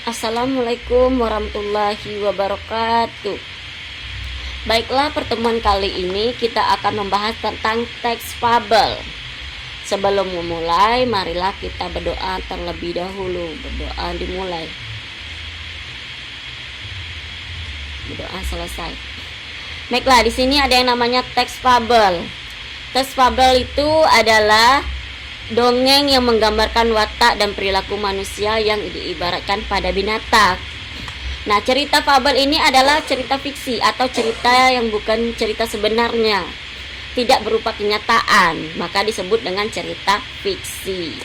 Assalamualaikum warahmatullahi wabarakatuh. Baiklah, pertemuan kali ini kita akan membahas tentang teks fabel. Sebelum memulai, marilah kita berdoa terlebih dahulu. Berdoa dimulai. Berdoa selesai. Baiklah, di sini ada yang namanya teks fabel. Teks fabel itu adalah dongeng yang menggambarkan watak dan perilaku manusia yang diibaratkan pada binatang. Nah, cerita fabel ini adalah cerita fiksi atau cerita yang bukan cerita sebenarnya, tidak berupa kenyataan, maka disebut dengan cerita fiksi.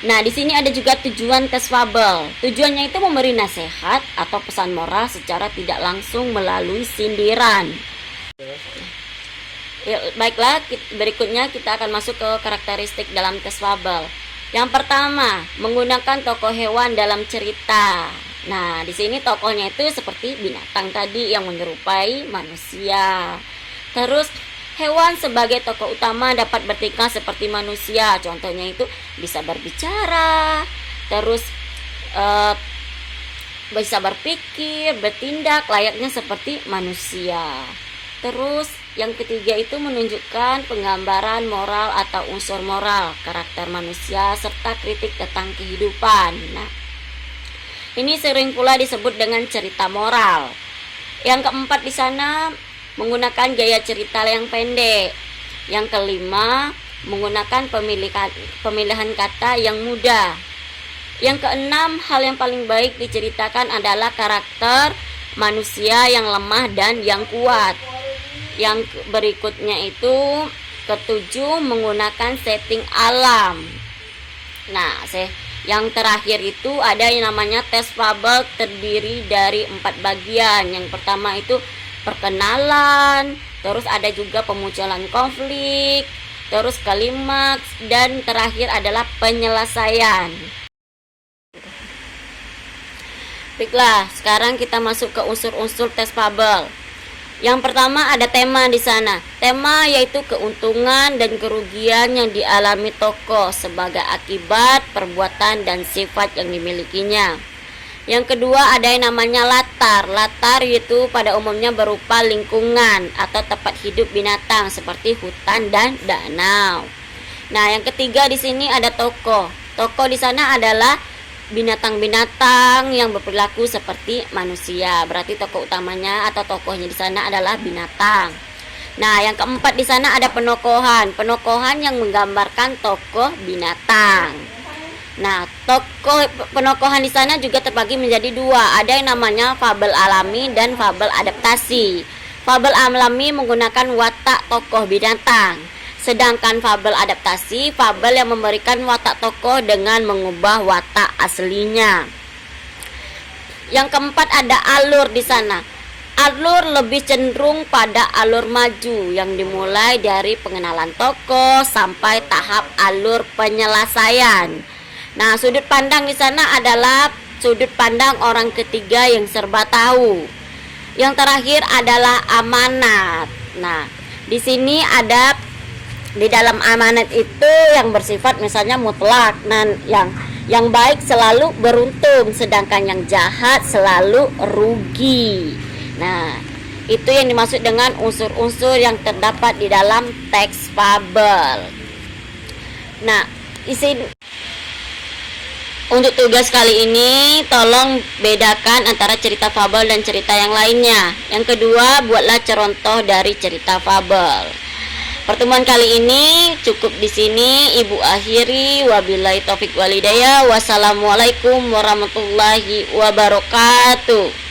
Nah, di sini ada juga tujuan teks fabel. Tujuannya itu memberi nasihat atau pesan moral secara tidak langsung melalui sindiran. Ya, baiklah, berikutnya kita akan masuk ke karakteristik dalam teks fabel. Yang pertama, menggunakan tokoh hewan dalam cerita. Nah, di sini tokohnya itu seperti binatang tadi yang menyerupai manusia. Terus, hewan sebagai tokoh utama dapat bertingkah seperti manusia. Contohnya itu bisa berbicara, terus bisa berpikir, bertindak layaknya seperti manusia. Terus yang ketiga itu menunjukkan penggambaran moral atau unsur moral, karakter manusia, serta kritik tentang kehidupan. Nah, ini sering pula disebut dengan cerita moral. Yang keempat di sana menggunakan gaya cerita yang pendek. Yang kelima menggunakan pemilihan kata yang mudah. Yang keenam, hal yang paling baik diceritakan adalah karakter manusia yang lemah dan yang kuat. Yang berikutnya itu ketujuh, menggunakan setting alam. Nah, yang terakhir itu ada yang namanya teks fabel, terdiri dari 4 bagian. Yang pertama itu perkenalan, terus ada juga pemunculan konflik, terus klimaks, dan terakhir adalah penyelesaian. Baiklah, sekarang kita masuk ke unsur-unsur teks fabel. Yang pertama ada tema di sana. Tema yaitu keuntungan dan kerugian yang dialami tokoh sebagai akibat perbuatan dan sifat yang dimilikinya. Yang kedua ada yang namanya latar. Latar yaitu pada umumnya berupa lingkungan atau tempat hidup binatang seperti hutan dan danau. Nah, yang ketiga di sini ada tokoh. Tokoh di sana adalah binatang-binatang yang berperilaku seperti manusia. Berarti tokoh utamanya atau tokohnya di sana adalah binatang. Nah, yang keempat di sana ada penokohan. Penokohan yang menggambarkan tokoh binatang. Nah, tokoh penokohan di sana juga terbagi menjadi 2. Ada yang namanya fabel alami dan fabel adaptasi. Fabel alami menggunakan watak tokoh binatang. Sedangkan fabel adaptasi, fabel yang memberikan watak tokoh dengan mengubah watak aslinya. Yang keempat ada alur di sana. Alur lebih cenderung pada alur maju yang dimulai dari pengenalan tokoh sampai tahap alur penyelesaian. Nah, sudut pandang di sana adalah sudut pandang orang ketiga yang serba tahu. Yang terakhir adalah amanat. Nah, di sini ada di dalam amanat itu yang bersifat misalnya mutlak. Nah, yang baik selalu beruntung, sedangkan yang jahat selalu rugi. Nah, itu yang dimaksud dengan unsur-unsur yang terdapat di dalam teks fabel. Nah, untuk tugas kali ini, tolong bedakan antara cerita fabel dan cerita yang lainnya. Yang kedua, buatlah contoh dari cerita fabel. Pertemuan kali ini cukup di sini. Ibu akhiri, wabillahi taufik walhidayah. Wassalamualaikum warahmatullahi wabarakatuh.